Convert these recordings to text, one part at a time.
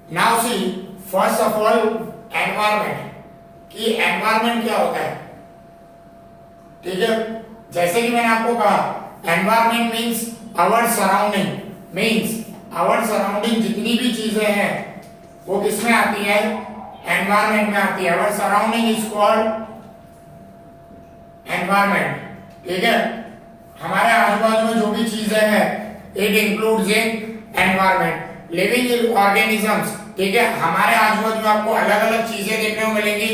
Now see first of all environment, कि environment क्या होता है। ठीक है, जैसे कि मैंने आपको कहा environment means our surrounding, means our surrounding जितनी भी चीजें हैं वो किसमें आती है, एनवायरमेंट में आती है। Our surrounding is called environment. ठीक है, हमारे आजू बाजू में जो भी चीजें हैं it includes in environment. Living organisms, ठीक है, हमारे आजू बाजू में आपको अलग अलग चीजें देखने को मिलेंगी,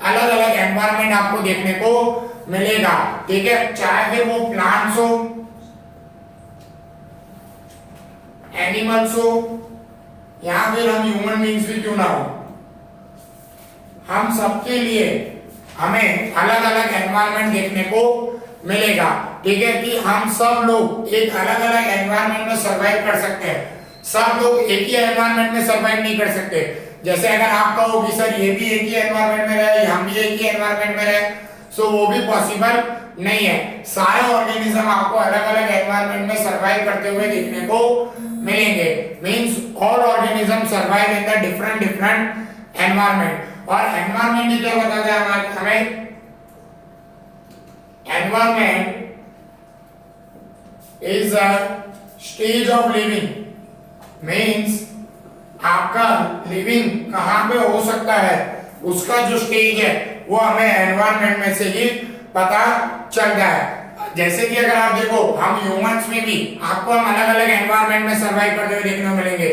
अलग अलग एनवायरमेंट आपको देखने को मिलेगा। ठीक है, चाहे फिर वो प्लांट्स हो, एनिमल्स हो, या फिर हम ह्यूमन बीइंग्स भी क्यों ना हो, हम सबके लिए हमें अलग अलग एनवायरमेंट देखने को मिलेगा। ठीक है, कि हम सब लोग एक अलग अलग एनवायरमेंट में सरवाइव कर सकते हैं। सब लोग एक ही एनवायरमेंट में सरवाइव नहीं कर सकते। जैसे अगर आप कहो कि सर ये भी एक ही एनवायरमेंट में रहे, हम भी एक ही एनवायरमेंट में रहे, सो वो भी पॉसिबल नहीं है। सारे ऑर्गेनिज्म आपको अलग अलग एनवायरमेंट में सरवाइव करते हुए देखने को मिलेंगे। Means all organism survive in the different different environment. और एनवायरमेंट क्या बताता है हमें, environment is a stage of living, means आपका लिविंग कहां पे हो सकता है उसका जो स्टेज है वो हमें एनवायरमेंट में से ही पता चलता है। जैसे कि अगर आप देखो हम ह्यूमंस में भी आपको हम अलग अलग एनवायरमेंट में सरवाइव करते हुए देखने को मिलेंगे।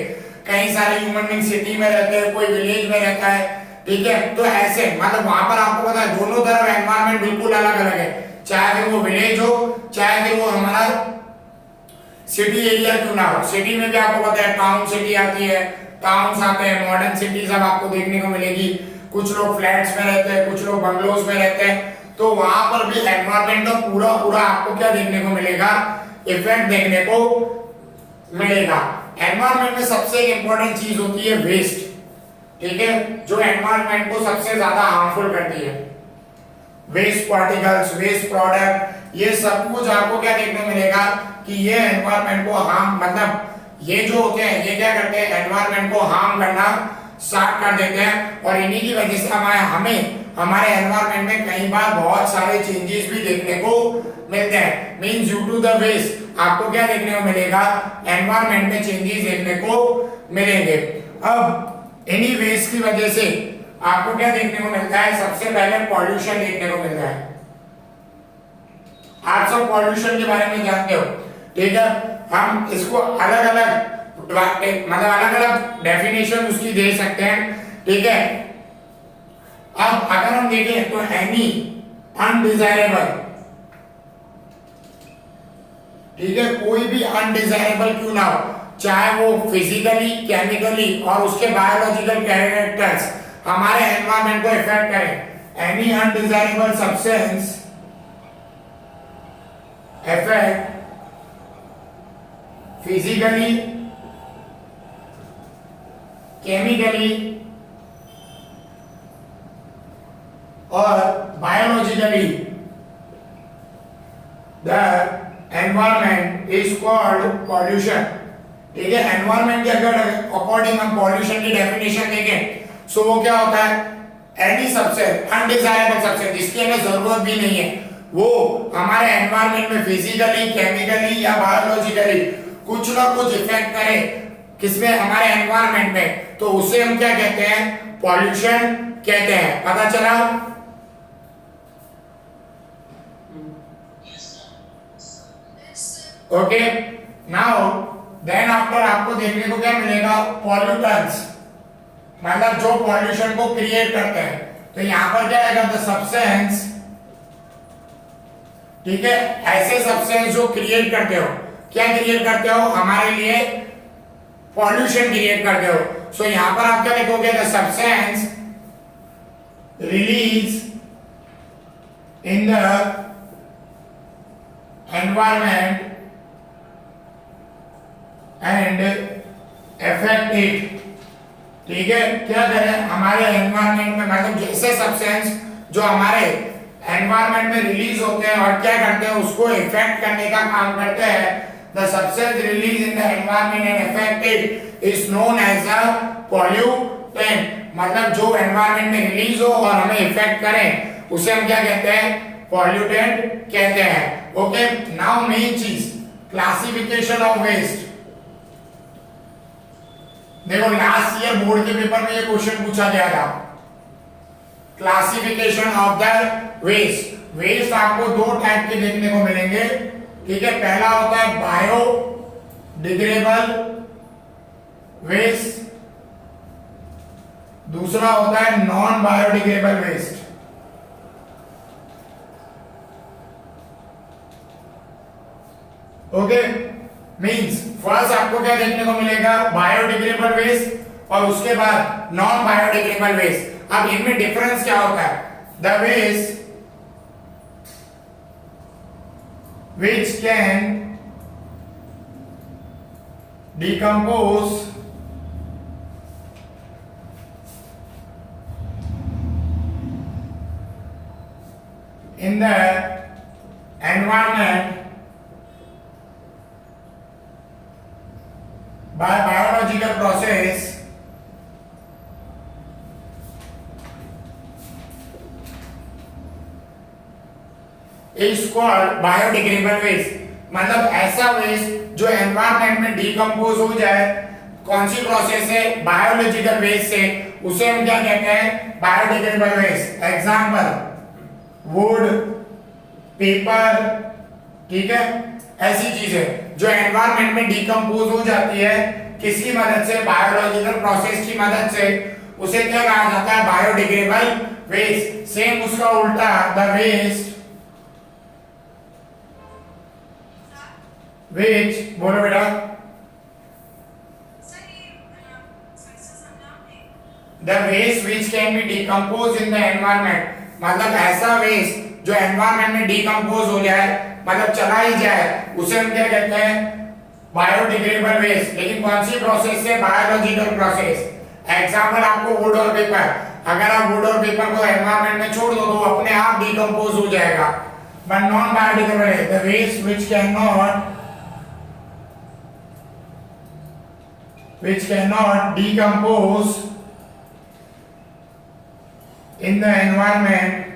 कई सारे ह्यूमन बीइंग सिटी में रहते हैं, कोई विलेज में रहता है। ठीक है, तो ऐसे मतलब वहां पर आपको पता है दोनों तरफ एनवायरमेंट बिल्कुल अलग अलग है, चाहे फिर वो विलेज हो चाहे फिर वो हमारा सिटी एरिया क्यों ना हो। सिटी में भी आपको पता है टाउन सिटी आती है, टाउन्स आते हैं, मॉडर्न सिटीज अब आपको देखने को मिलेगी। कुछ लोग फ्लैट्स में रहते हैं, कुछ लोग बंगलोज में रहते हैं, तो वहां पर भी एनवायरमेंट का पूरा पूरा आपको क्या देखने को मिलेगा, इफेक्ट देखने को मिलेगा। एनवायरमेंट में सबसे इंपॉर्टेंट चीज होती है वेस्ट। ठीक है, जो एनवायरमेंट को सबसे ज्यादा हार्मफुल करती है, वेस्ट पार्टिकल्स, वेस्ट प्रोडक्ट, ये सब कुछ आपको क्या देखने को मिलेगा कि ये एनवायरमेंट को हार्म, मतलब ये जो होते हैं ये क्या करते हैं, एनवायरमेंट को हार्म करना स्टार्ट कर देते हैं। और इन्हीं की वजह से हमारे एनवायरमेंट में कई बार बहुत सारे चेंजेस भी देखने को मिलते हैं। Means due to the waste आपको क्या देखने को मिलेगा, एनवायरमेंट में चेंजेस देखने को मिलेंगे। अब इन्हीं वेस्ट की वजह से आपको क्या देखने को मिलता है, सबसे पहले पॉल्यूशन देखने को मिलता है। आप सब पॉल्यूशन के बारे में जानते हो। ठीक है, हम इसको अलग अलग मतलब अलग अलग डेफिनेशन उसकी दे सकते हैं। ठीक है, अब अगर हम देखें तो एनी अनडिजायरेबल, ठीक है, कोई भी अनडिजायरेबल क्यों ना हो, चाहे वो फिजिकली, केमिकली और उसके बायोलॉजिकल कैरेक्टर्स हमारे एनवायरमेंट को इफेक्ट करें। Any undesirable substance effect physically, chemically और biologically the environment is called pollution. ठीक है, एनवायरमेंट के अगर अकॉर्डिंग हम पॉल्यूशन की डेफिनेशन देखें सो वो क्या होता है, एनी सब्सटेंस, अनडिजायरेबल सब्सटेंस जिसकी हमें जरूरत भी नहीं है, वो हमारे एनवायरमेंट में फिजिकली, केमिकली या बायोलॉजिकली कुछ ना कुछ इफेक्ट करे, किसमें, हमारे एनवायरमेंट में, तो उसे हम क्या कहते हैं, पॉल्यूशन कहते हैं। पता चला? ओके, नाउ देन आफ्टर आपको देखने को क्या मिलेगा, पॉल्यूटेंट्स, मतलब जो पॉल्यूशन को क्रिएट करते हैं। तो यहां पर क्या आएगा, द सब्सटेंस, ठीक है, ऐसे सब्सटेंस जो क्रिएट करते हो, क्या क्रिएट करते हो, हमारे लिए पॉल्यूशन क्रिएट करते हो। सो यहां पर आप क्या लिखोगे, the substance release in the environment and affect it. ठीक है, क्या करें, हमारे एनवायरमेंट में, मतलब जैसे सब्सटेंस जो हमारे एनवायरमेंट में रिलीज होते हैं और क्या करते हैं, उसको इफेक्ट करने का काम करते हैं, the substance released in the environment and affected is known as a pollutant. मतलब जो एनवायरनमेंट में रिलीज हो और हमें इफेक्ट करे उसे हम क्या कहते हैं, पॉल्यूटेंट कहते हैं। ओके, नाउ मेन चीज क्लासिफिकेशन ऑफ वेस्ट। देखो लास्ट ईयर बोर्ड के पेपर में ये क्वेश्चन पूछा गया था, classification of the waste. Waste आपको दो टाइप के देखने को मिलेंगे, ठीक है। पहला होता है बायोडिग्रेडेबल वेस्ट, दूसरा होता है non biodegradable waste. Okay, means first आपको क्या देखने को मिलेगा, बायोडिग्रेडेबल वेस्ट और उसके बाद नॉन बायोडिग्रेडेबल वेस्ट। अब इनमें डिफरेंस क्या होता है, the waste which can decompose in the environment by biological process is called biodegradable waste। मतलब ऐसा वेस्ट जो एनवायरनमेंट में डिकम्पोज हो जाए, कौन सी प्रोसेस से, बायोलॉजिकल वेस्ट से, उसे हम क्या कहते हैं, biodegradable waste. Example wood, paper, ठीक है, ऐसी चीजें जो एनवायरनमेंट में डिकम्पोज हो जाती है किसकी मदद से, बायोलॉजिकल प्रोसेस की मदद से, उसे क्या कहा जाता है, बायोडिग्रेडेबल वेस्ट। सेम उसका उल्टा, द वेस्ट which, बोलो बेटा, the waste which can be decomposed in the environment, मतलब ऐसा वेस्ट जो एनवायरनमेंट में डिकम्पोज हो जाए, मतलब चला ही जाए, उसे हम क्या कहते हैं, बायोडिग्रेडेबल वेस्ट। लेकिन कौन सी प्रोसेस से, बायोलॉजिकल प्रोसेस। एग्जांपल आपको वुड और पेपर, अगर आप वुड और पेपर को एनवायरनमेंट में छोड़ दो तो अपने आप डिकम्पोज हो जाएगा। But non biodegradable, the waste which cannot decompose in the environment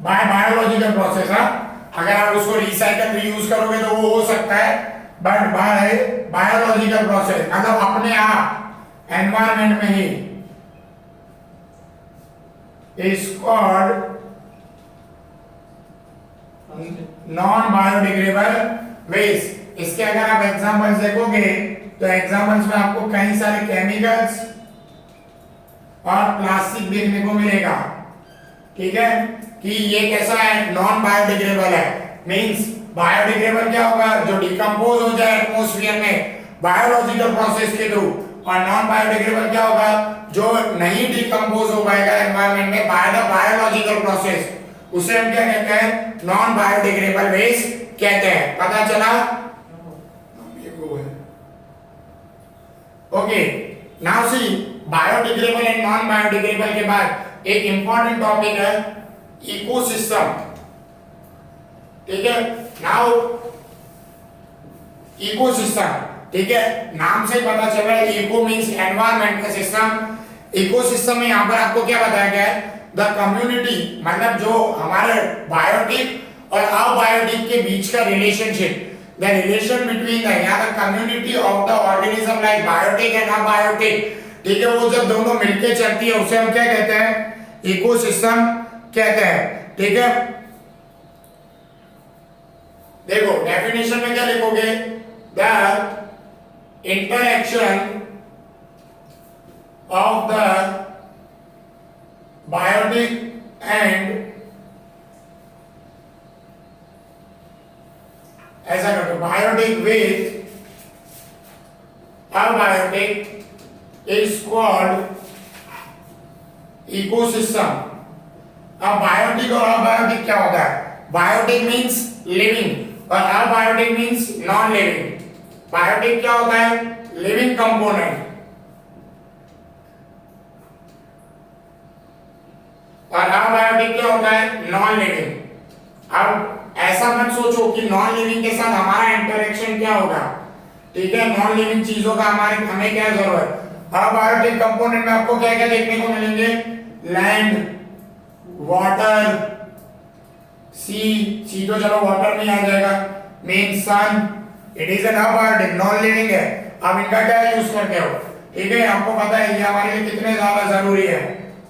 by biological process। अगर आप उसको रिसाइकल रीयूज करोगे तो वो हो सकता है, बट बाय बायोलॉजिकल प्रोसेस मतलब अपने आप एनवायरनमेंट में ही, is called non biodegradable waste. इसके अगर आप एग्जांपल्स देखोगे तो एग्जांपल्स में आपको कई सारे केमिकल्स और प्लास्टिक देखने को मिलेगा, ठीक है, कि ये कैसा है, नॉन बायोडिग्रेडेबल है। मींस बायोडिग्रेडेबल क्या होगा, जो डिकम्पोज हो जाए एटमॉस्फेयर में बायोलॉजिकल प्रोसेस के थ्रू, और नॉन बायोडिग्रेडेबल क्या होगा, जो नहीं डिकम्पोज हो पाएगा एनवायरनमेंट में बाय द बायोलॉजिकल प्रोसेस, उसे हम क्या कहते हैं, नॉन बायोडिग्रेडेबल वेस्ट कहते हैं। पता चला? Okay, now C biodegradable and non biodegradable के बाद एक इंपॉर्टेंट टॉपिक है इकोसिस्टम, ठीक है। नाउ इकोसिस्टम, ठीक है, नाम से पता चल रहा है, इको मींस एनवायरनमेंट का सिस्टम। इकोसिस्टम में यहाँ पर आपको क्या बताया गया है, द कम्युनिटी, मतलब जो हमारे बायोटिक और अबायोटिक के बीच का relationship, the relation between the यहाँ the community of the organism like biotic and abiotic, ठीक है, वो जब दोनों मिलके चलती है उसे हम क्या कहते हैं, इकोसिस्टम कहते हैं, ठीक है। देखो डेफिनेशन में क्या लिखोगे, the interaction of the biotic and, ऐसा कर दो, biotic with abiotic is called ecosystem. अब बायोटिक और अबायोटिक क्या होता है, बायोटिक मींस लिविंग और abiotic means non living. Biotic क्या होता है, लिविंग कंपोनेंट, और अबायोटिक क्या होता है, नॉन लिविंग। अब ऐसा मत सोचो कि नॉन लिविंग के साथ हमारा इंटरेक्शन क्या होगा, ठीक है। नॉन लिविंग चीजों का हमें क्या जरूरत। अबायोटिक कंपोनेंट में आपको क्या क्या देखने को मिलेंगे, लैंड, वाटर, सी तो चलो वाटर में आ जाएगा, mean sun, it is an abiotic, non living है। अब इनका क्या यूज करते हो, ठीक है, आपको पता है ये हमारे लिए कितने ज्यादा जरूरी है।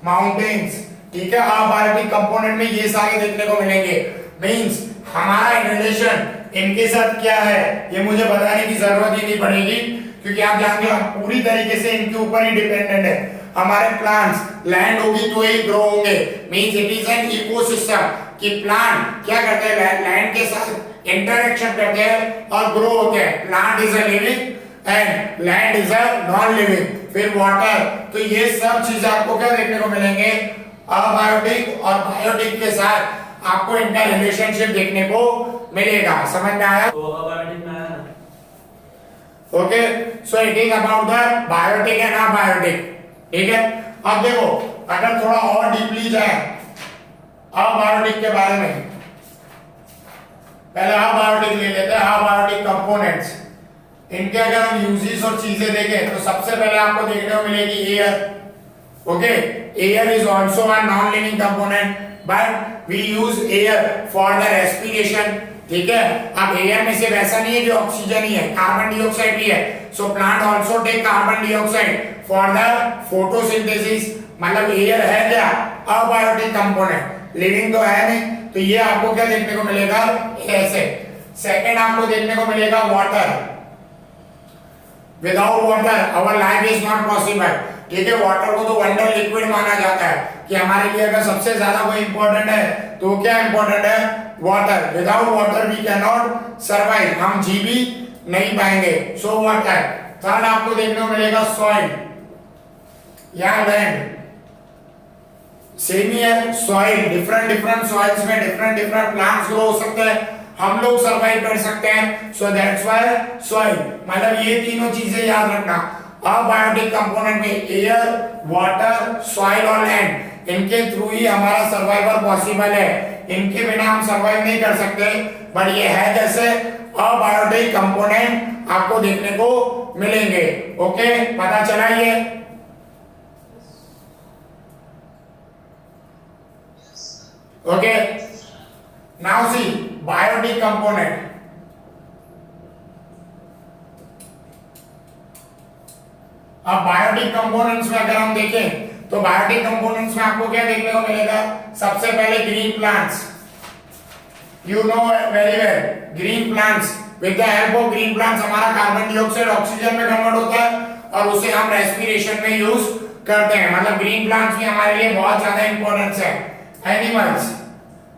माउंटेन्स, ठीक है, अबायोटिक कंपोनेंट में ये सारे देखने को मिलेंगे। मींस हमारा रिलेशन इनके साथ क्या है ये मुझे बताने की जरूरत ही नहीं पड़ेगी, क्योंकि आप जानते हो हम पूरी तरीके से इनके ऊपर ही डिपेंडेंट है। हमारे प्लांट्स, लैंड होगी तो ही ग्रो होंगे, means it is an ecosystem कि प्लांट क्या करते हैं, लैंड के साथ इंटरेक्शन करते हैं और ग्रो होते हैं। Plant is a living and land is a non living. फिर वाटर, तो ये सब चीज आपको क्या देखने को मिलेंगे, अबायोटिक और बायोटिक के साथ आपको इनका रिलेशनशिप देखने को मिलेगा। समझ में आया? तो अबायोटिक में आया। Okay, so it is about the biotic and abiotic, ठीक है। अब देखो अगर थोड़ा और डीपली जाए अबायोटिक के बारे में, पहले अबायोटिक ले लेते हैं, अबायोटिक कंपोनेंट्स। इनके अगर हम यूजेस और चीजें देखें तो सबसे पहले आपको देखने को मिलेगी air. Okay, air is also a non living component but we use air for the respiration, ठीक है। अब एयर में सिर्फ ऐसा नहीं है कि ऑक्सीजन ही है, कार्बन डाइऑक्साइड भी है। So plant also take carbon dioxide for the photosynthesis. मतलब एयर है क्या, अबायोटिक कंपोनेंट, लिविंग तो है नहीं। तो ये आपको क्या देखने को मिलेगा, ऐसे। सेकंड आपको देखने को मिलेगा water. Without water our life is not possible, ठीक है। वाटर को तो वंडर लिक्विड माना जाता है कि हमारे लिए अगर सबसे ज्यादा कोई इंपॉर्टेंट है तो क्या इंपॉर्टेंट है, water. Without water we can not survive, हम जी भी नहीं पाएंगे। So water. थर्ड आपको देखने को मिलेगा सॉइल या लैंड। सेम ही है, सॉइल, डिफरेंट सॉइल्स में डिफरेंट प्लांट्स ग्रो हो सकते हैं, हम लोग सर्वाइव कर सकते हैं। सो दैट्स व्हाई सॉइल। मतलब ये तीनों चीजें याद रखना। अबायोटिक कंपोनेंट में एयर, वाटर, सॉइल और लैंड, इनके थ्रू ही हमारा सर्वाइवल पॉसिबल है। इनके बिना हम सर्वाइव नहीं कर सकते। बट ये है जैसे अबायोटिक कंपोनेंट आपको देखने को मिलेंगे। ओके, पता चला ये? Okay, now see biotic component. अब बायोटिक कंपोनेंट्स में अगर हम देखें तो बायोटिक कंपोनेंट्स में आपको क्या देखने को मिलेगा, सबसे पहले green plants. You know very well, green plants, with the help of green plants हमारा कार्बन डाइऑक्साइड ऑक्सीजन में कन्वर्ट होता है और उसे हम रेस्पिरेशन में यूज करते हैं। मतलब ग्रीन प्लांट्स भी हमारे लिए बहुत ज्यादा इंपॉर्टेंस है। एनिमल्स,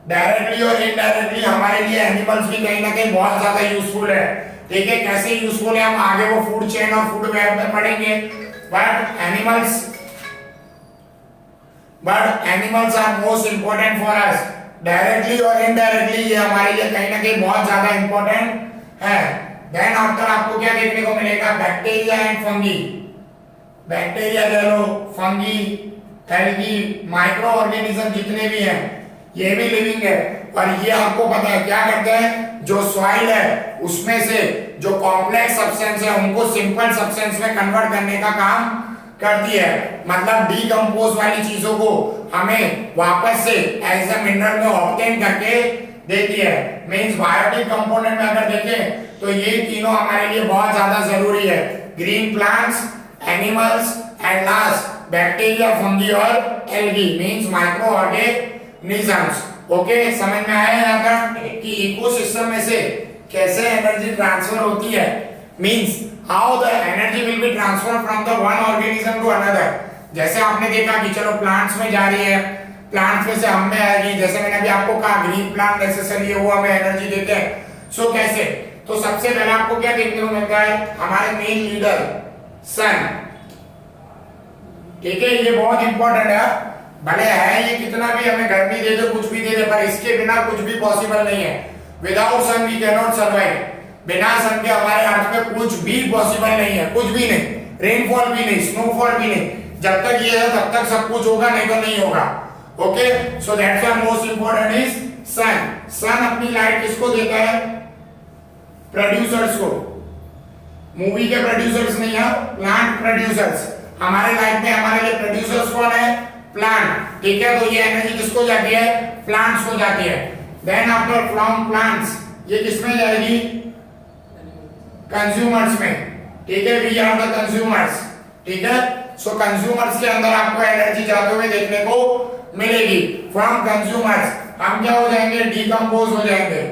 डायरेक्टली और इनडायरेक्टली हमारे लिए एनिमल्स भी कहीं ना कहीं बहुत ज्यादा यूजफुल है, ठीक है। कैसे यूजफुल है हम आगे वो फूड चेन और फूड वेब में पढ़ेंगे। But animals are most important for us, directly और इनडायरेक्टली ये हमारे लिए कहीं ना कहीं बहुत ज्यादा इंपॉर्टेंट है। देन आफ्टर आपको क्या देखने को मिलेगा, बैक्टीरिया एंड फंगी। बैक्टीरिया कह लो, फंगी, एल्गी, माइक्रो ऑर्गेनिज्म जितने भी हैं ये भी लिविंग है। और ये आपको पता है क्या करते हैं, जो सॉइल है उसमें से जो कॉम्प्लेक्स सब्सटेंस है उनको सिंपल सब्सटेंस में कन्वर्ट करने का काम करती है। मतलब डीकंपोज वाली चीजों को हमें वापस से एज अ मिनरल में ऑब्टेन करके देती है। मींस बायोटिक कंपोनेंट में अगर देखें तो ये तीनों हमारे लिए बहुत ज्यादा जरूरी है, green plants, animals and last bacteria, fungi और algae, means micro organisms. Okay, समझ में आया यहाँ तक कि इकोसिस्टम में से कैसे एनर्जी ट्रांसफर होती है, means how the energy will be transfer from the one organism to another. जैसे आपने देखा कि चलो प्लांट्स में जा रही है, प्लांट्स में से हम में आएगी, जैसे मैंने अभी आपको कहा ग्रीन प्लांट नेसेसरी है वो हमें एनर्जी देते हैं। सो कैसे, तो सबसे पहले आपको क्या देखने को मिलता है, हमारे मेन लीडर सन, ठीक है। ये बहुत इंपॉर्टेंट है, भले है ये कितना भी हमें गर्मी दे दे, कुछ भी दे दे, पर इसके बिना कुछ भी पॉसिबल नहीं है। Without sun we can not survive. बिना सन के हमारे अर्थ पे कुछ भी पॉसिबल नहीं है, कुछ भी नहीं, रेनफॉल भी नहीं, स्नोफॉल भी नहीं। जब तक ये है तब तक सब कुछ होगा, नहीं तो नहीं होगा। Okay, so that's why most important is sun. Sun अपनी लाइट किसको देता है? प्रोड्यूसर्स को। मूवी के प्रोड्यूसर्स नहीं है, प्लांट प्रोड्यूसर्स। हमारे लाइफ में हमारे लिए प्रोड्यूसर्स कौन है? प्लांट। ठीक है, तो ये एनर्जी किसको जाती है? प्लांट्स को जाती है। देन आफ्टर फ्रॉम प्लांट्स ये किसमें जाएगी? कंज्यूमर्स में। ठीक है, वी आर द कंज्यूमर्स। ठीक है, सो कंज्यूमर्स के अंदर आपको एनर्जी जाते हुए देखने को मिलेगी। फ्रॉम कंज्यूमर्स हम क्या हो जाएंगे? डिकम्पोज हो जाएंगे।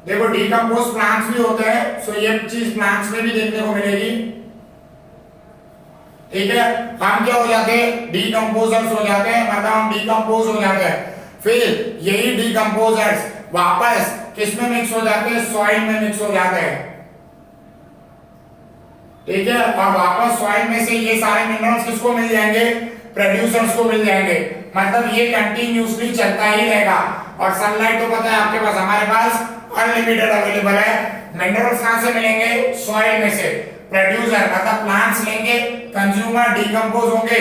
देखो डिकम्पोज प्लांट्स भी होते हैं, सो ये चीज प्लांट्स में भी देखने को मिलेगी। ठीक है, हम क्या हो जाते हैं? डिकम्पोजर्स हो जाते हैं, मतलब हम डिकम्पोज हो जाते हैं। फिर यही डिकम्पोजर्स वापस किसमें मिक्स हो जाते हैं? सॉइल में मिक्स हो जाते हैं। ठीक है, और वापस सॉइल में से ये सारे मिनरल्स किसको मिल जाएंगे? प्रोड्यूसर्स को मिल जाएंगे। मतलब ये कंटिन्यूअसली चलता ही रहेगा। और सनलाइट तो पता है आपके पास, हमारे पास अनलिमिटेड अवेलेबल है। मिनरल्स कहां से मिलेंगे? सॉइल में से। प्रोड्यूसर मतलब प्लांट्स लेंगे, कंज्यूमर डिकम्पोज होंगे,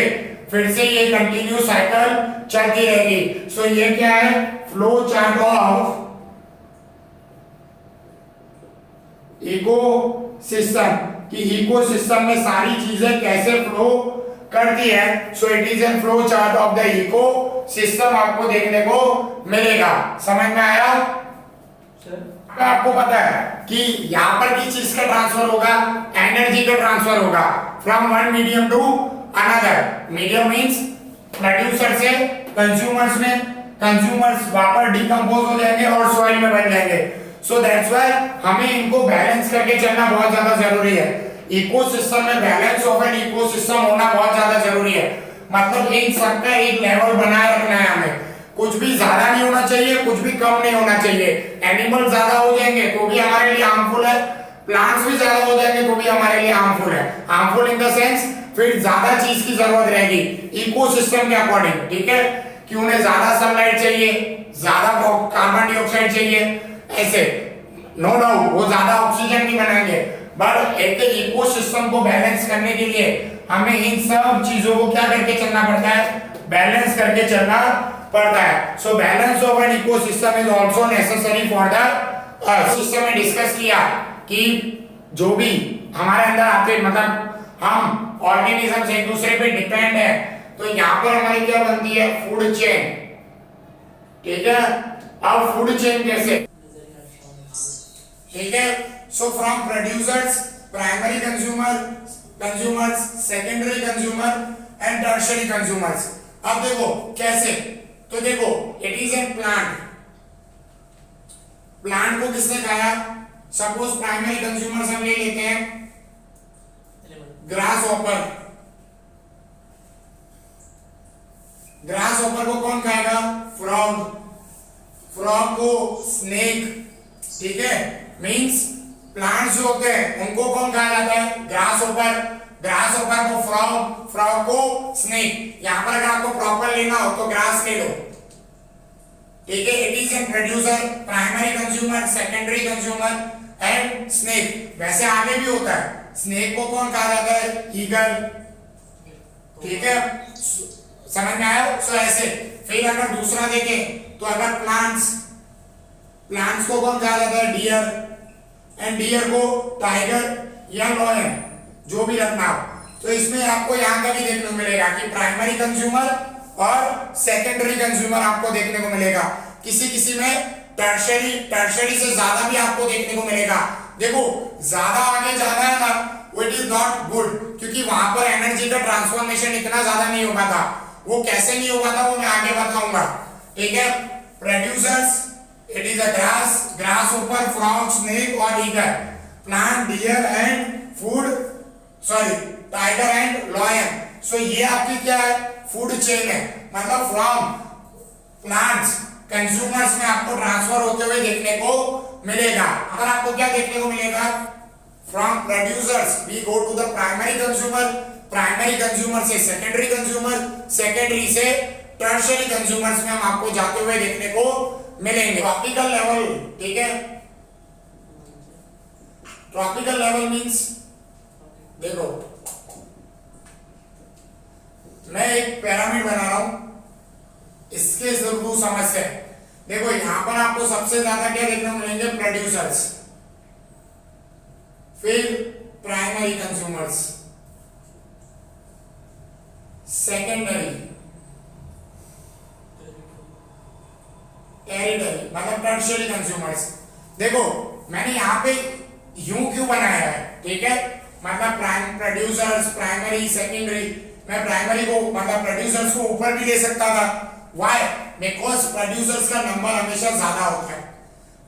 फिर से ये कंटिन्यू साइकिल चलती रहेगी। सो ये क्या है? फ्लो चार्ट ऑफ इकोसिस्टम, कि इकोसिस्टम में सारी चीजें कैसे फ्लो करती है। सो it is an flow chart of the ecosystem आपको देखने को मिलेगा। समझ में आया? आपको पता है कि यहां पर किस चीज का ट्रांसफर होगा? एनर्जी का ट्रांसफर होगा from one medium to another. Medium means producer से कंज्यूमर्स में, कंज्यूमर्स वापस डिकम्पोज हो जाएंगे और सॉइल में बन जाएंगे। सो दैट्स व्हाई हमें इनको बैलेंस करके चलना बहुत ज्यादा जरूरी है। इकोसिस्टम में बैलेंस ऑफ एन इकोसिस्टम होना बहुत ज्यादा जरूरी है। मतलब इन सबका एक लेवल बनाए रखना है हमें। कुछ भी ज्यादा नहीं होना चाहिए, कुछ भी कम नहीं होना चाहिए। एनिमल ज्यादा हो जाएंगे तो भी हमारे लिए हार्मफुल है, प्लांट्स भी ज्यादा हो जाएंगे तो भी हमारे लिए हार्मफुल है। हार्मफुल इन द सेंस फिर ज्यादा चीज की जरूरत रहेगी इकोसिस्टम के अकॉर्डिंग। ठीक है, कि उन्हें ज्यादा सनलाइट चाहिए, ज्यादा कार्बन डाइऑक्साइड चाहिए, ऐसे नो डाउट वो ज्यादा ऑक्सीजन नहीं बनाएंगे। बट एक इकोसिस्टम को बैलेंस करने के लिए हमें इन सब चीजों को क्या करके चलना पड़ता है? बैलेंस करके चलना पड़ता है। So balance of an ecosystem is also necessary for the system में डिस्कस किया कि जो भी हमारे अंदर आते, मतलब हम ऑर्गेनिज्म एक दूसरे पे डिपेंड है, तो यहाँ पर हमारी क्या बनती है? Food chain. ठीक है, अब फूड चेन कैसे? ठीक है, so from producers, primary consumer, consumers, secondary consumer and tertiary consumers. अब देखो कैसे, तो देखो it is N plant. Plant को किसने खाया? सपोज प्राइमरी कंज्यूमर्स हम ले लेते हैं ग्रास हॉपर। ग्रास हॉपर को कौन खाएगा? फ्रॉग। फ्रॉग को स्नेक। ठीक है, मींस प्लांट्स जो होते हैं उनको कौन खाया जाता है? Grass hopper. ग्रास हॉपर को फ्रॉग, फ्रॉग को स्नेक। यहां पर अगर आपको प्रॉपर लेना हो तो ग्रास ले लो। ठीक है, it is N producer, primary consumer, secondary consumer and snake. वैसे आगे भी होता है, स्नेक को कौन कहा जाता है? ईगल। ठीक है, समझ में आया? सो ऐसे। फिर अगर दूसरा देखें तो अगर प्लांट्स, प्लांट्स को कौन कहा जाता है? डियर। एंड डियर को टाइगर या लॉयन, जो भी रखना हो। तो इसमें आपको यहां का भी देखने को मिलेगा कि प्राइमरी कंज्यूमर और सेकेंडरी कंज्यूमर आपको देखने को मिलेगा। किसी किसी में टर्शियरी, टर्शियरी से ज्यादा भी आपको देखने को मिलेगा। देखो ज्यादा आगे जाना है ना, इट इज नॉट गुड, क्योंकि वहां पर एनर्जी का ट्रांसफॉर्मेशन इतना ज्यादा नहीं होगा था। वो कैसे नहीं होगा था वो मैं आगे बताऊंगा। ठीक है, producers it is a grass, grass ऊपर फ्रॉग, स्नेक और eagle. Plant, deer and food, sorry tiger and lion. So ये आपकी क्या है? फूड चेन है। मतलब फ्रॉम प्लांट्स, कंज्यूमर्स में आपको ट्रांसफर होते हुए देखने को मिलेगा। अगर आपको क्या देखने को मिलेगा? From producers we go to the primary consumer, primary consumer से सेकेंडरी कंज्यूमर, सेकेंडरी से टर्शियरी कंज्यूमर्स में हम आपको जाते हुए देखने को मिलेंगे। ट्रॉपिकल लेवल, ठीक है, ट्रॉपिकल लेवल मींस देखो मैं एक पिरामिड बना रहा हूं, इसके जरूर समझ से देखो यहां पर आपको सबसे ज्यादा क्या देखने को मिलेंगे, प्रोड्यूसर्स, फिर प्राइमरी कंज्यूमर्स, सेकेंडरी, टेरिटरी मतलब टर्शियरी कंज्यूमर्स। देखो मैंने यहाँ पे यूं क्यों बनाया है, ठीक है, मतलब प्रोड्यूसर्स, प्राइमरी, सेकेंडरी, मैं प्राइमरी को मतलब प्रोड्यूसर्स को ऊपर भी ले सकता था। व्हाई? बिकॉज प्रोड्यूसर्स का नंबर हमेशा ज्यादा होता है।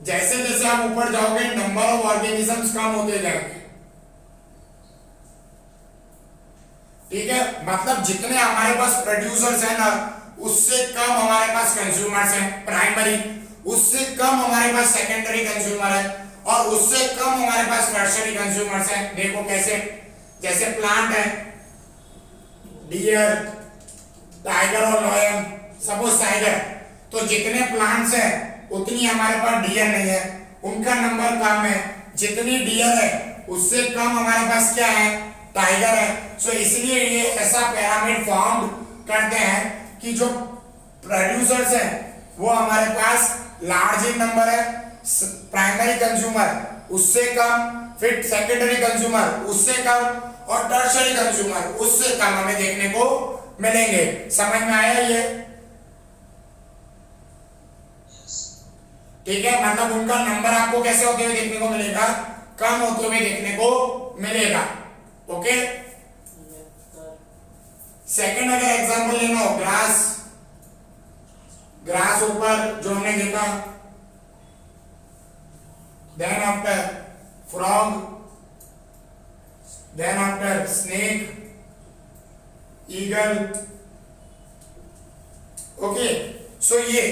जैसे जैसे आप ऊपर जाओगे नंबर ऑफ ऑर्गेनिजम्स कम होते जाएंगे, ठीक है, मतलब जितने हमारे पास प्रोड्यूसर्स है ना उससे कम हमारे पास कंज्यूमर्स हैं प्राइमरी, उससे कम हमारे पास सेकेंडरी कंज्यूमर है, और उससे कम हमारे पास टर्शियरी कंज्यूमर्स हैं। देखो कैसे, जैसे प्लांट है, डियर, टाइगर और लॉयन, सपोज टाइगर, तो जितने प्लांट्स हैं उतनी हमारे पास डियर नहीं है, उनका नंबर कम है। जितनी डियर है उससे कम हमारे पास क्या है, टाइगर है। सो इसलिए ये ऐसा पिरामिड फॉर्म करते हैं कि जो प्रोड्यूसर्स हैं वो हमारे पास लार्ज इन नंबर है, प्राइमरी कंज्यूमर उससे कम, फिर सेकेंडरी कंज्यूमर उससे कम, और टर्शियरी कंज्यूमर उससे कम हमें देखने को मिलेंगे। समझ में आया ये? ठीक है, मतलब उनका नंबर आपको कैसे होते हुए देखने को मिलेगा, कम होते हुए देखने को मिलेगा। ओके, सेकंड अगर एग्जांपल लेना हो, ग्रास, ग्रास ऊपर जो हमने देखा, then after frog, then after snake, eagle. Okay, so ये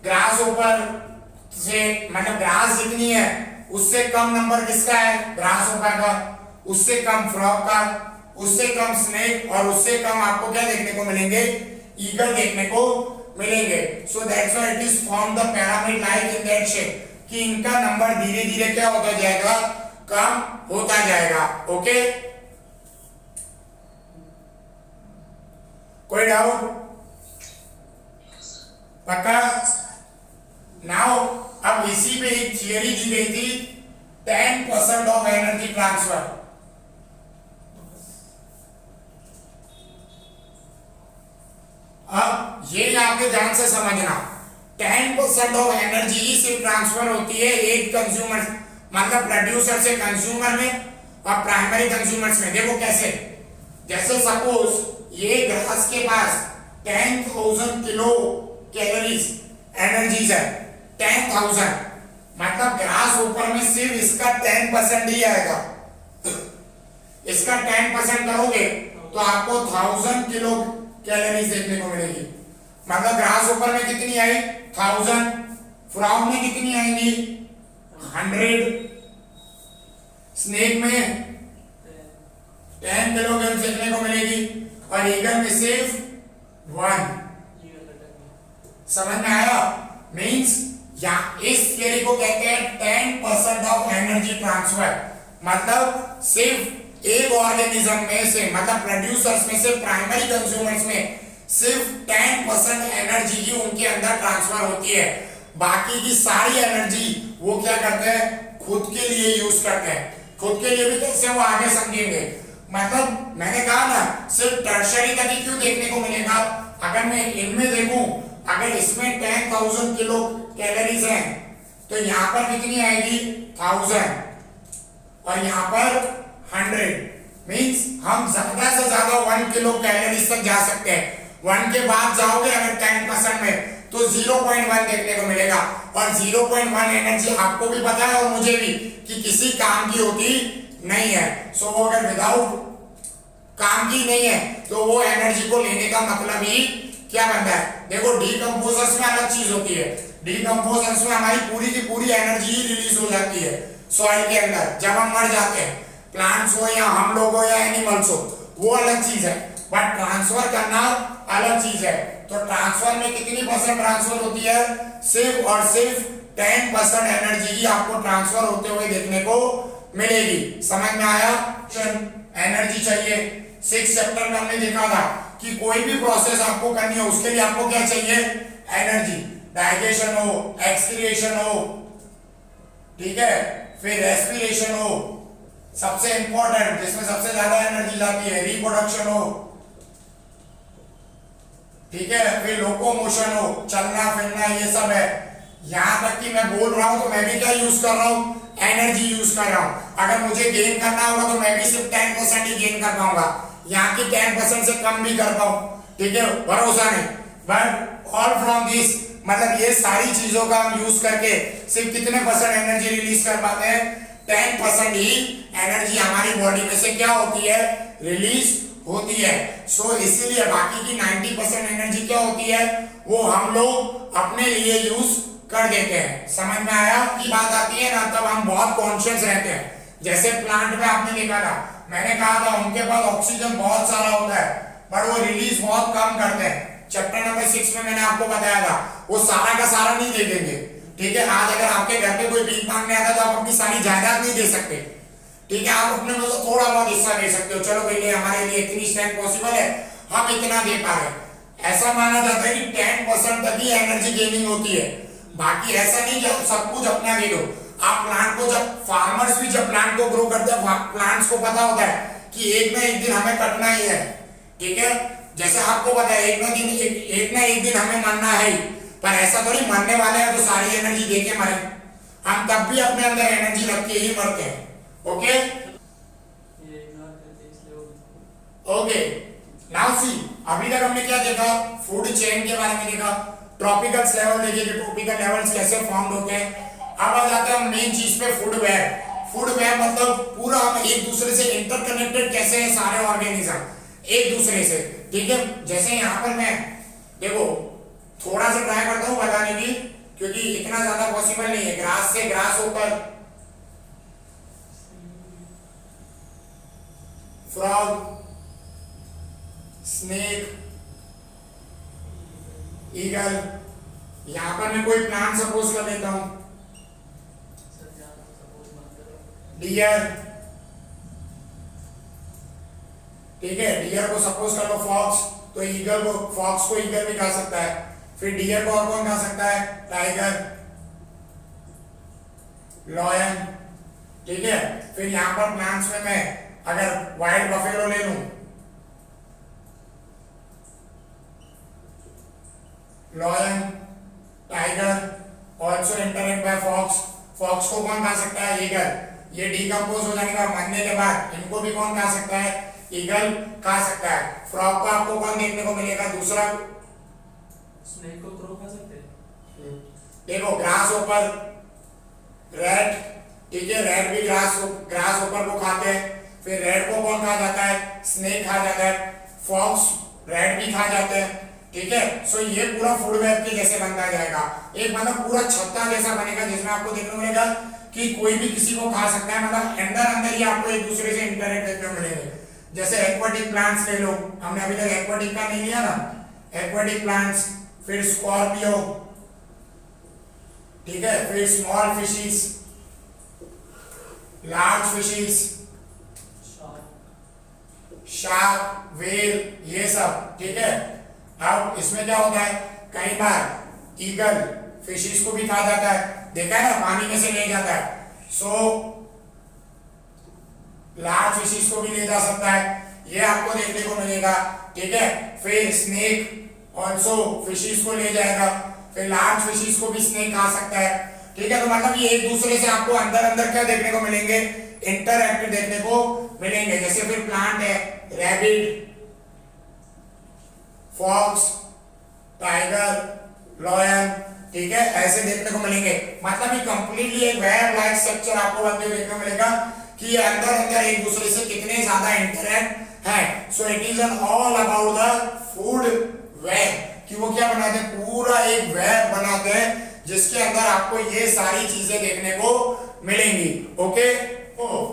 ग्रास ऊपर से मतलब ग्रास जितनी है उससे कम नंबर किसका है, ग्रास ऊपर का, उससे कम फ्रॉग का, उससे कम स्नेक, और उससे कम आपको क्या देखने को मिलेंगे, ईगल देखने को मिलेंगे। सो that's why it is form the pyramid like in that shape, कि इनका नंबर धीरे धीरे क्या होता जाएगा, कम होता जाएगा। ओके, कोई डाउट? पक्का? नाउ अब इसी पे एक थियरी दी गई थी, 10% ऑफ एनर्जी ट्रांसफर। अब ये यहां पे ध्यान से समझना, 10% ऑफ एनर्जी ही सिर्फ ट्रांसफर होती है एक कंज्यूमर मतलब प्रोड्यूसर से कंज्यूमर में और प्राइमरी कंज्यूमर्स में। देखो कैसे, जैसे सपोज ये ग्रास के पास 10,000 किलो कैलोरीज एनर्जीज है, 10,000 मतलब ग्रास ऊपर में सिर्फ इसका 10% ही आएगा। इसका 10% करोगे तो आपको 1000 किलो कैलोरीज देखने को मिलेगी। मतलब ग्रास ऊपर में कितनी आई, 1000, फ्रॉग में कितनी आएंगी, 100, स्नेक में 10 किलोग्राम देखने को मिलेगी, और ईगल में सिर्फ 1। समझ में आया? मींस या इस थियरी को कहते हैं 10% ऑफ एनर्जी ट्रांसफर, मतलब सिर्फ एक ऑर्गेनिज्म में से मतलब प्रोड्यूसर्स में से प्राइमरी कंज्यूमर्स में सिर्फ 10% एनर्जी ही उनके अंदर ट्रांसफर होती है। बाकी की सारी एनर्जी वो क्या करते हैं, खुद के लिए यूज करते हैं। खुद के लिए भी कैसे, वो आगे समझेंगे। मतलब मैंने कहा ना सिर्फ टर्शियरी तक ही क्यों देखने को मिलेगा, अगर मैं इनमें देखूं, अगर इसमें 10,000 किलो कैलोरीज हैं तो यहाँ पर कितनी आएगी, 1000, और यहाँ पर 100। मींस हम ज्यादा से ज्यादा 1 किलो कैलोरीज तक जा सकते हैं। 1 के बाद जाओगे अगर 10% में तो 0.1 देखने को मिलेगा, और 0.1 एनर्जी आपको भी पता है और मुझे भी कि किसी काम की होती नहीं है। सो वो अगर विदाउट काम की नहीं है तो वो एनर्जी को लेने का मतलब ही क्या बनता है। देखो डीकंपोजर्स में अलग चीज होती है, डीकंपोजर्स में हमारी पूरी की पूरी एनर्जी ही रिलीज हो जाती है सॉइल के अंदर जब हम मर जाते हैं, प्लांट्स हो या हम लोग हो या एनिमल्स हो, वो अलग चीज है, बट ट्रांसफर करना अलग चीज है। तो ट्रांसफर में कितनी परसेंट ट्रांसफर होती है, सिर्फ और सिर्फ 10% एनर्जी ही आपको ट्रांसफर होते हुए देखने को मिलेगी। समझ में आया? एनर्जी चाहिए। 6 चैप्टर में हमने देखा था कि कोई भी प्रोसेस आपको करनी है उसके लिए आपको क्या चाहिए, एनर्जी। डाइजेशन हो, एक्सक्रिएशन हो, ठीक है, फिर रेस्पिरेशन हो, सबसे इंपॉर्टेंट जिसमें सबसे ज्यादा एनर्जी जाती है रिप्रोडक्शन हो, ठीक है, फिर लोकोमोशन हो, चलना फिरना, ये सब है। यहां तक कि मैं बोल रहा हूं तो मैं भी क्या यूज कर रहा हूं, एनर्जी यूज कर रहा हूं। अगर मुझे गेन करना होगा तो मैं भी सिर्फ 10% ही गेन कर पाऊंगा, यहाँ की 10% से कम भी कर पाऊं, ठीक है, भरोसा नहीं। बट ऑल फ्रॉम दिस, मतलब ये सारी चीजों का हम यूज करके सिर्फ कितने परसेंट एनर्जी रिलीज कर पाते हैं, 10% ही एनर्जी हमारी बॉडी में से क्या होती है, रिलीज होती है। सो इसीलिए बाकी की 90% एनर्जी क्या होती है, वो हम लोग अपने लिए यूज कर देते हैं। समझ में आया? की बात आती है ना, तब हम बहुत कॉन्शियस रहते हैं। जैसे प्लांट में आपने देखा था, मैंने कहा था उनके पास ऑक्सीजन बहुत सारा होता है पर वो रिलीज बहुत कम करते हैं। चैप्टर नंबर 6 में मैंने आपको बताया था, वो सारा का सारा नहीं दे देंगे, ठीक है। आज अगर आपके घर पे कोई भीख मांगने आता है तो आप अपनी सारी जायदाद नहीं दे सकते, ठीक है, आप अपने में से थोड़ा बहुत हिस्सा दे सकते हो। चलो भाई हमारे लिए इतनी स्ट्रेंथ पॉसिबल है, हम इतना दे पा रहे हैं। ऐसा माना जाता है कि 10% तक ही एनर्जी गेनिंग होती है, बाकी ऐसा नहीं कि आप सब कुछ अपना दे दो। आप प्लांट को, जब फार्मर्स भी जब प्लांट को ग्रो करते हैं, प्लांट्स को पता होता है कि एक ना एक दिन हमें कटना ही है, ठीक है। जैसे आपको पता है एक ना एक दिन हमें मरना है, पर ऐसा थोड़ी मरने वाले हैं तो सारी एनर्जी दे के मरे, हम तब भी अपने अंदर एनर्जी रख के ही मरते हैं। ओके ओके, नाउ सी, अभी तक हमने क्या देखा, फूड चेन के बारे में देखा, ट्रॉपिकल लेवल देखे कि ट्रॉपिकल लेवल्स कैसे फॉर्म होते हैं। अब आ जाते हैं मेन चीज पे, फूड वेब। फूड वेब मतलब पूरा हम एक दूसरे से इंटरकनेक्टेड कैसे हैं सारे ऑर्गेनिज्म एक दूसरे से, ठीक है। जैसे यहाँ पर मैं देखो थोड़ा सा ट्राई करता हूँ बताने की, क्योंकि इतना ज्यादा पॉसिबल नहीं है। ग्रास से ग्रास ऊपर, फ्रॉग, स्नेक, ईगल, यहां पर मैं कोई प्लांट सपोज कर लेता हूं, डियर, ठीक है, डियर को सपोज कर लो फॉक्स, तो ईगल को, फॉक्स को ईगल भी खा सकता है। फिर डियर को और कौन खा सकता है, टाइगर, लॉयन, ठीक है। फिर यहां पर प्लांट्स में मैं अगर वाइल्ड बफेलो ले लूं, lion, tiger, also interact by fox. Fox को कौन खा सकता है, ईगल। ये डिकम्पोज हो जाने के बाद, मरने के बाद इनको भी कौन खा सकता है, ईगल खा सकता है। फ्रॉग को आपको कौन देखने को मिलेगा, दूसरा, स्नेक को क्रो खा सकते हैं। देखो ग्रास ऊपर, रैट, ठीक है, रैट भी ग्रास ऊपर को खाते हैं। फिर रैट को कौन खा जाता है, स्नेक खा जाता है। फॉक्स, रैट भी खा जाते हैं, ठीक है। सो ये पूरा फूड वेब के जैसे बनता जाएगा, एक मतलब पूरा छत्ता जैसा बनेगा, जिसमें आपको देखने को मिलेगा कि कोई भी किसी को खा सकता है, मतलब अंदर अंदर ही आपको एक दूसरे से इंटरेक्ट देखने को मिलेंगे। जैसे एक्वाटिक प्लांट्स ले लो, हमने अभी तक एक्वाटिक का नहीं लिया ना, एक्वाटिक प्लांट्स, फिर स्कॉर्पियो, ठीक है, फिर small fishes, large fishes, shark, well, ये सब, ठीक है। अब इसमें क्या होता है, कई बार ईगल फिशिस को भी खा जाता है, देखा है ना, पानी में से ले जाता है। सो लार्ज फिशिस को भी ले जा सकता है, ये आपको देखने को मिलेगा, ठीक है। फिर स्नेक ऑल्सो फिशिस को ले जाएगा, फिर लार्ज फिशिस को भी स्नेक खा सकता है, ठीक है। तो मतलब ये एक दूसरे से आपको अंदर अंदर क्या देखने को मिलेंगे, इंटरएक्ट देखने को मिलेंगे। जैसे फिर प्लांट है, रैबिट, फॉक्स, टाइगर, लॉयन, ठीक है, ऐसे देखने को मिलेंगे। मतलब ये कंप्लीटली एक वेब लाइक स्ट्रक्चर आपको बनते हुए देखने को मिलेगा कि ये अंदर अंदर एक दूसरे से कितने ज्यादा इंटरैक्ट है। सो it is N all about the food web, कि वो क्या बनाते हैं, पूरा एक वेब बनाते हैं जिसके अंदर आपको ये सारी चीजें देखने को मिलेंगी। Okay,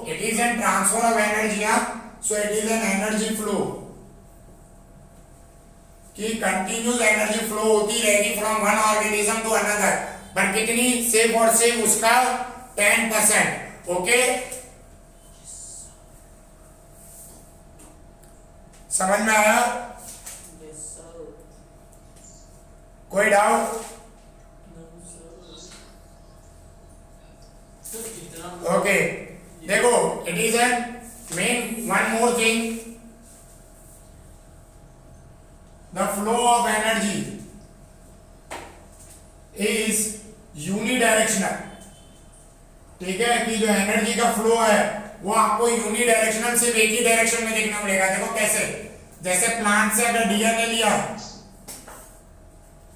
it is an transfer of energy, so it is an energy flow, कि कंटिन्यूस एनर्जी फ्लो होती रहेगी from one organism to another, पर कितनी, सेफ और सेफ उसका 10%। ओके, समझ में आया, कोई डाउट? सर इतना ओके देखो it is N main one more thing the flow of energy is unidirectional. ठीक है कि जो एनर्जी का फ्लो है वो आपको यूनिडायरेक्शनल सिर्फ एक ही डायरेक्शन में देखने मिलेगा। देखो कैसे, जैसे प्लांट से अगर डियर ने लिया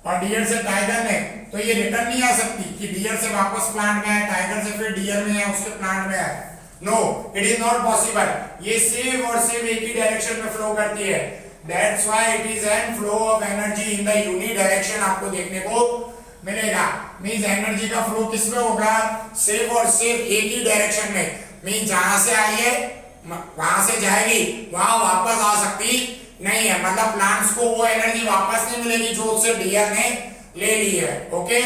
और डियर से टाइगर ने, तो ये रिटर्न नहीं आ सकती कि डियर से वापस प्लांट में आए, टाइगर से फिर डियर में आए, उसके प्लांट में आए। No, it is not possible. ये सिर्फ और सिर्फ एक ही डायरेक्शन में फ्लो करती है। That's why it is an flow of energy in the uni direction आपको देखने को मिलेगा। मींस एनर्जी का फ्लो किस में होगा, सिर्फ और सिर्फ एक ही डायरेक्शन में। मींस जहां से आई है वहां से जाएगी, वहां वापस आ सकती नहीं है। मतलब प्लांट्स को वो एनर्जी वापस नहीं मिलेगी जो उससे डियर ने ले ली है। ओके।